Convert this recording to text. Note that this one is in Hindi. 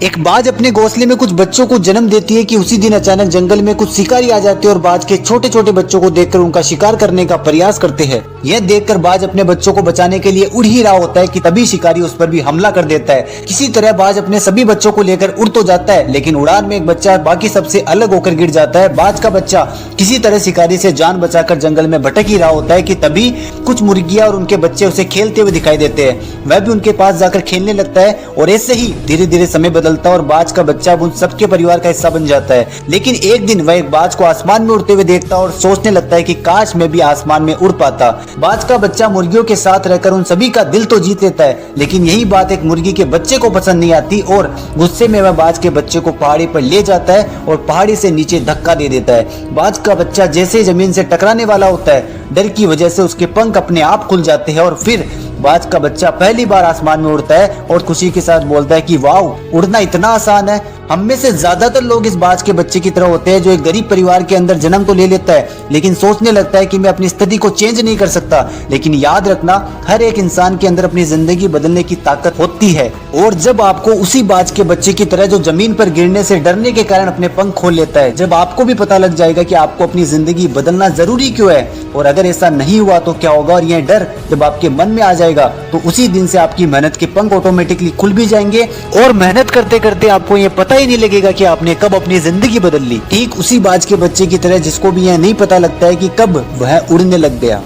एक बाज अपने घोंसले में कुछ बच्चों को जन्म देती है कि उसी दिन अचानक जंगल में कुछ शिकारी आ जाते हैं और बाज के छोटे छोटे बच्चों को देखकर उनका शिकार करने का प्रयास करते हैं। यह देखकर बाज अपने बच्चों को बचाने के लिए उड़ ही रहा होता है कि तभी शिकारी उस पर भी हमला कर देता है। किसी तरह बाज अपने सभी बच्चों को लेकर उड़ तो जाता है, लेकिन उड़ान में एक बच्चा बाकी सबसे अलग होकर गिर जाता है। बाज का बच्चा किसी तरह शिकारी से जान बचाकर जंगल में भटक ही रहा होता है कि तभी कुछ मुर्गियां और उनके बच्चे उसे खेलते हुए दिखाई देते हैं। वह भी उनके पास जाकर खेलने लगता है और ऐसे ही धीरे धीरे समय बदलता है और बाज का बच्चा उन सबके परिवार का हिस्सा बन जाता है। लेकिन एक दिन वह एक बाज को आसमान में उड़ते हुए देखता है और सोचने लगता है कि काश मैं भी आसमान में उड़ पाता। बाज का बच्चा मुर्गियों के साथ रहकर उन सभी का दिल तो जीत लेता है, लेकिन यही बात एक मुर्गी के बच्चे को पसंद नहीं आती और गुस्से में वह बाज के बच्चे को पहाड़ी पर ले जाता है और पहाड़ी से नीचे धक्का दे देता है। बाज का बच्चा जैसे ही जमीन से टकराने वाला होता है, डर की वजह से उसके पंख अपने आप खुल जाते हैं और फिर बाज का बच्चा पहली बार आसमान में उड़ता है और खुशी के साथ बोलता है कि वाह, उड़ना इतना आसान है। हम में से ज्यादातर लोग इस बाज के बच्चे की तरह होते हैं जो एक गरीब परिवार के अंदर जन्म तो ले लेता है, लेकिन सोचने लगता है कि मैं अपनी स्थिति को चेंज नहीं कर सकता। लेकिन याद रखना, हर एक इंसान के अंदर अपनी जिंदगी बदलने की ताकत होती है और जब आपको उसी बाज के बच्चे की तरह जो जमीन पर गिरने से डरने के कारण अपने पंख खोल लेता है, जब आपको भी पता लग जाएगा कि आपको अपनी जिंदगी बदलना जरूरी क्यों है और अगर ऐसा नहीं हुआ तो क्या होगा, और यह डर जब आपके मन में आ जाएगा तो उसी दिन से आपकी मेहनत के पंख ऑटोमेटिकली खुल भी जाएंगे और मेहनत करते करते आपको ये पता ही नहीं लगेगा कि आपने कब अपनी जिंदगी बदल ली। ठीक उसी बाज के बच्चे की तरह जिसको भी यह नहीं पता लगता है कि कब वह उड़ने लग गया।